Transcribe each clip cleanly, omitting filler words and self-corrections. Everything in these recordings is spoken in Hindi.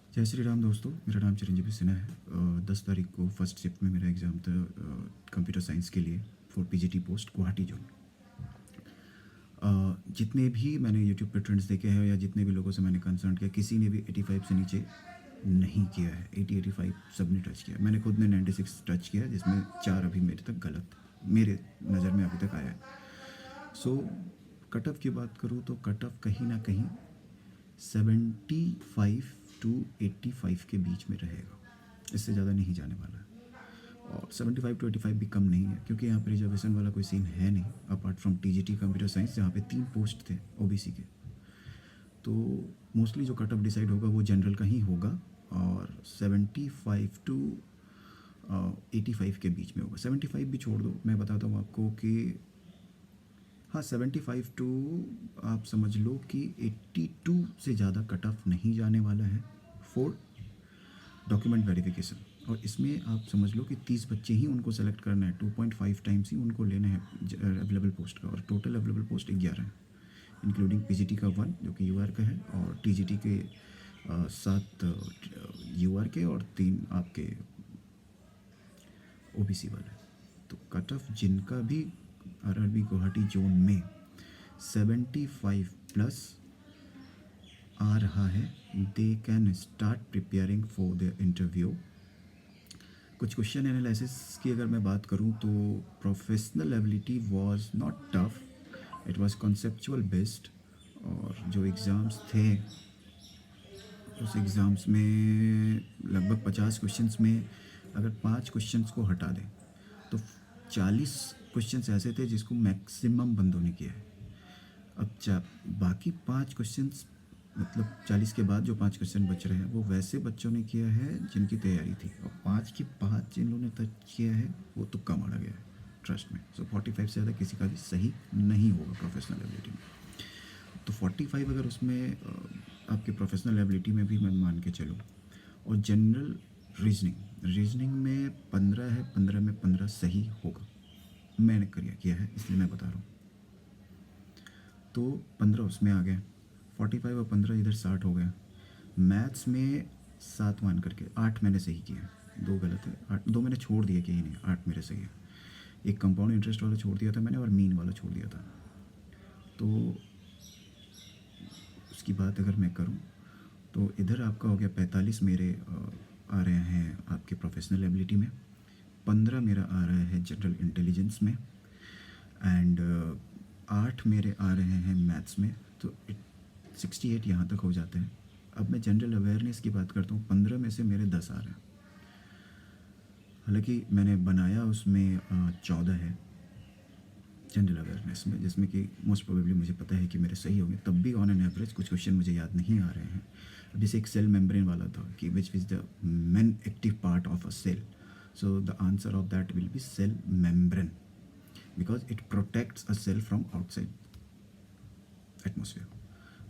जय श्री राम दोस्तों, मेरा नाम चिरंजीवी सिन्हा है। 10 तारीख को फर्स्ट शिफ्ट में मेरा एग्ज़ाम था कंप्यूटर साइंस के लिए for PGT post Guwahati zone. जितने भी मैंने यूट्यूब पे ट्रेंड्स देखे हैं या जितने भी लोगों से मैंने कंसल्ट किया, किसी ने भी 85 से नीचे नहीं किया है। 80-85 सब ने टच किया। मैंने खुद ने 96 टच किया, जिसमें 4 अभी मेरे तक गलत मेरे नज़र में अभी तक आया है। सो कट ऑफ की बात करूँ तो कट ऑफ कहीं ना कहीं 75 टू 85 के बीच में रहेगा, इससे ज़्यादा नहीं जाने वाला है। और 75 टू 85 भी कम नहीं है, क्योंकि यहाँ पर रिजर्वेशन वाला कोई सीन है नहीं, apart from TGT computer science जहाँ पे 3 पोस्ट थे ओबीसी के। तो मोस्टली जो कट ऑफ डिसाइड होगा वो जनरल का ही होगा, और 75 टू 85 के बीच में होगा। 75 भी छोड़ दो, मैं बताता हूँ आपको कि हाँ 75 टू आप समझ लो कि 82 से ज़्यादा कट ऑफ नहीं जाने वाला है फॉर डॉक्यूमेंट वेरिफिकेशन। और इसमें आप समझ लो कि 30 बच्चे ही उनको सेलेक्ट करना है, 2.5 टाइम्स ही उनको लेना है अवेलेबल पोस्ट का, और टोटल अवेलेबल पोस्ट 11 है, इंक्लूडिंग पीजीटी का 1 जो कि यूआर का है, और टीजीटी के 7 यूआर के और 3 आपके ओबीसी वाले। तो कट ऑफ जिनका भी आरआरबी गुवाहाटी जोन में 75 प्लस आ रहा है, they can start preparing for the interview. कुछ क्वेश्चन एनालिसिस की अगर मैं बात करूं तो professional ability was not tough, it was conceptual based. और जो एग्ज़ाम्स थे उस एग्ज़ाम्स में लगभग 50 क्वेश्चंस में अगर 5 क्वेश्चंस को हटा दें तो 40 क्वेश्चंस ऐसे थे जिसको मैक्सिमम बंदों ने किया है। अब बाकी 5 क्वेश्चंस, मतलब 40 के बाद जो 5 क्वेश्चन बच रहे हैं वो वैसे बच्चों ने किया है जिनकी तैयारी थी, और 5 की 5 जिन लोगों ने टच किया है वो तुक्का मारा गया है, ट्रस्ट में। सो 45 से ज़्यादा किसी का भी सही नहीं होगा प्रोफेशनल एबिलिटी में। तो 45 अगर उसमें आपके प्रोफेशनल एबिलिटी में भी मैं मान के चलूँ, और जनरल रीजनिंग में 15 है, 15 में 15 सही होगा, मैंने किया है इसलिए मैं बता रहा हूँ। तो 15 उसमें आ गए, 45 और 15 इधर 60 हो गया। मैथ्स में 7 मान करके 8 मैंने सही किया, 2 गलत है, 8 2 मैंने छोड़ दिया कि ही नहीं, 8 मेरे सही है। एक कंपाउंड इंटरेस्ट वाला छोड़ दिया था मैंने, और मीन वाला छोड़ दिया था। तो उसकी बात अगर मैं करूं तो इधर आपका हो गया 45 मेरे आ रहे हैं आपके प्रोफेशनल एबिलिटी में, 15 मेरा आ रहा है जनरल इंटेलिजेंस में, एंड 8 मेरे आ रहे हैं मैथ्स में। तो 68 यहाँ तक हो जाते हैं। अब मैं जनरल अवेयरनेस की बात करता हूँ, 15 में से मेरे 10 आ रहे हैं। हालांकि मैंने बनाया उसमें 14 है जनरल अवेयरनेस में, जिसमें कि मोस्ट प्रोबेबली मुझे पता है कि मेरे सही होंगे, तब भी ऑन एन एवरेज कुछ क्वेश्चन मुझे याद नहीं आ रहे हैं। अब जैसे एक सेल मेम्ब्रेन वाला था कि which is the main active part of a cell, so the answer of that will be cell membrane, because it protects a cell from outside atmosphere,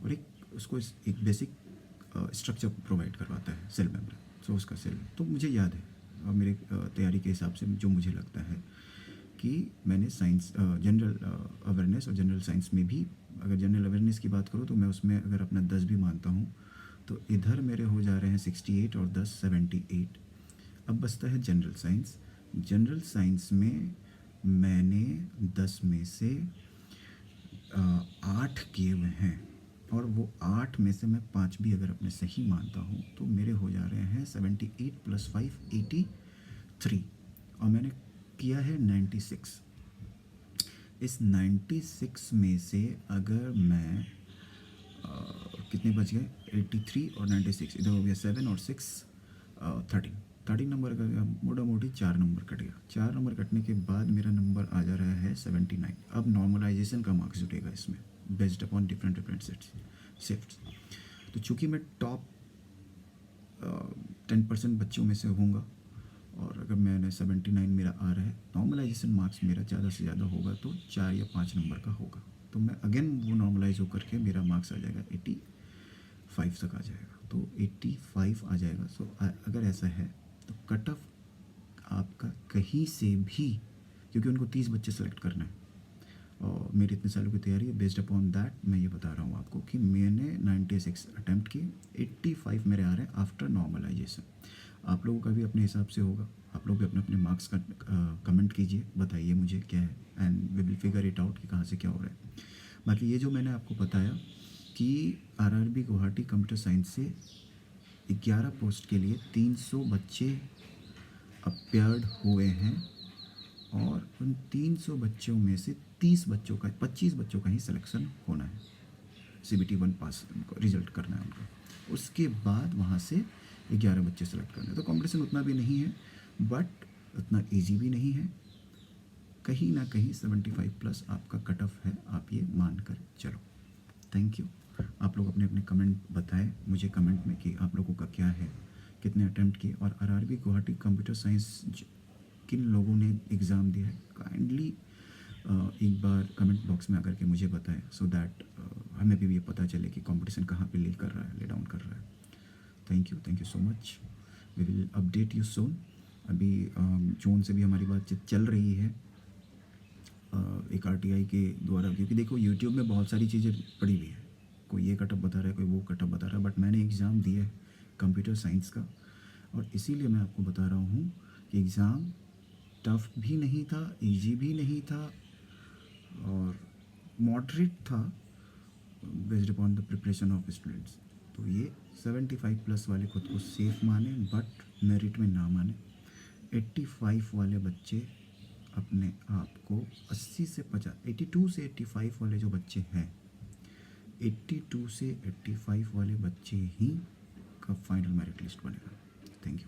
और एक उसको एक बेसिक स्ट्रक्चर प्रोवाइड करवाता है सेल मेम्ब्रेन। सो उसका सेल तो मुझे याद है, और मेरी तैयारी के हिसाब से जो मुझे लगता है कि मैंने साइंस जनरल अवेयरनेस और जनरल साइंस में भी, अगर जनरल अवेयरनेस की बात करूँ तो मैं उसमें अगर अपना 10 भी मानता हूँ तो इधर मेरे हो जा रहे हैं 68 और 10 78। अब बचता है जनरल साइंस। जनरल साइंस में मैंने 10 में से 8 किए हुए हैं, और वो 8 में से मैं 5 भी अगर अपने सही मानता हूँ तो मेरे हो जा रहे हैं 78 + 5 83, और मैंने किया है 96। इस 96 में से अगर मैं कितने बच गए, 83 और 96, इधर हो गया 7 और 6 13 नंबर का मोटा मोटी 4 नंबर कट गया। 4 नंबर कटने के बाद मेरा नंबर आ जा रहा है 79। अब नॉर्मलाइजेशन का मार्क्स जुटेगा इसमें, बेस्ड अपॉन डिफरेंट शिफ्ट्स। तो चूँकि मैं टॉप 10% बच्चों में से होऊंगा, और अगर मैंने 79 मेरा आ रहा है, नॉर्मलाइजेशन मार्क्स मेरा ज़्यादा से ज़्यादा होगा तो 4 या 5 नंबर का होगा, तो मैं अगेन वो नॉर्मलाइज होकर के मेरा मार्क्स आ जाएगा 85 तक आ जाएगा, तो 85 आ जाएगा। सो अगर ऐसा है तो कट ऑफ आपका कहीं से भी, क्योंकि उनको 30 बच्चे सेलेक्ट करना है, और मेरी इतने सालों की तैयारी है, बेस्ड अपॉन दैट मैं ये बता रहा हूँ आपको कि मैंने 96 अटैम्प्ट किए, 85 मेरे आ रहे हैं आफ्टर नॉर्मलाइजेशन। आप लोगों का भी अपने हिसाब से होगा, आप लोग भी अपने अपने मार्क्स का कमेंट कीजिए, बताइए मुझे क्या है, and we will figure it out कि कहाँ से क्या हो रहा है। बाकी ये जो मैंने आपको बताया कि आरआरबी गुवाहाटी कंप्यूटर साइंस से 11 पोस्ट के लिए 300 बच्चे अपेयर्ड हुए हैं, और उन 300 बच्चों में से 30 बच्चों का 25 बच्चों का ही सिलेक्शन होना है, CBT 1 पास उनको रिजल्ट करना है उनका। उसके बाद वहाँ से 11 बच्चे सेलेक्ट करने हैं। तो कॉम्पिटिशन उतना भी नहीं है, बट उतना ईजी भी नहीं है। कहीं ना कहीं 75 प्लस आपका कट ऑफ है, आप ये मान कर चलो। Thank you. आप लोग अपने अपने कमेंट बताएं मुझे कमेंट में कि आप लोगों का क्या है, कितने अटैम्प्ट किए, और आरआरबी गुवाहाटी कंप्यूटर साइंस किन लोगों ने एग्ज़ाम दिया है, काइंडली एक बार कमेंट बॉक्स में आकर के मुझे बताएं, सो दैट हमें भी ये पता चले कि कंपटीशन कहाँ पे ले कर रहा है, ले डाउन कर रहा है। Thank you so much. We will update you soon. अभी जून से भी हमारी बातचीत चल रही है एक RTI के द्वारा, क्योंकि देखो यूट्यूब में बहुत सारी चीज़ें पड़ी हुई है, कोई ये कटअप बता रहा है, कोई वो कटअप बता रहा है, बट मैंने एग्ज़ाम दिया है कंप्यूटर साइंस का, और इसीलिए मैं आपको बता रहा हूँ कि एग्ज़ाम टफ भी नहीं था, इजी भी नहीं था, और मॉडरेट था, based upon the preparation of students. तो ये 75 प्लस वाले खुद को सेफ माने, बट मेरिट में ना माने। 85 वाले बच्चे अपने आप को 80 से 50, 82 से 85 वाले जो बच्चे हैं, 82 से 85 वाले बच्चे ही का फाइनल मेरिट लिस्ट बनेगा। Thank you.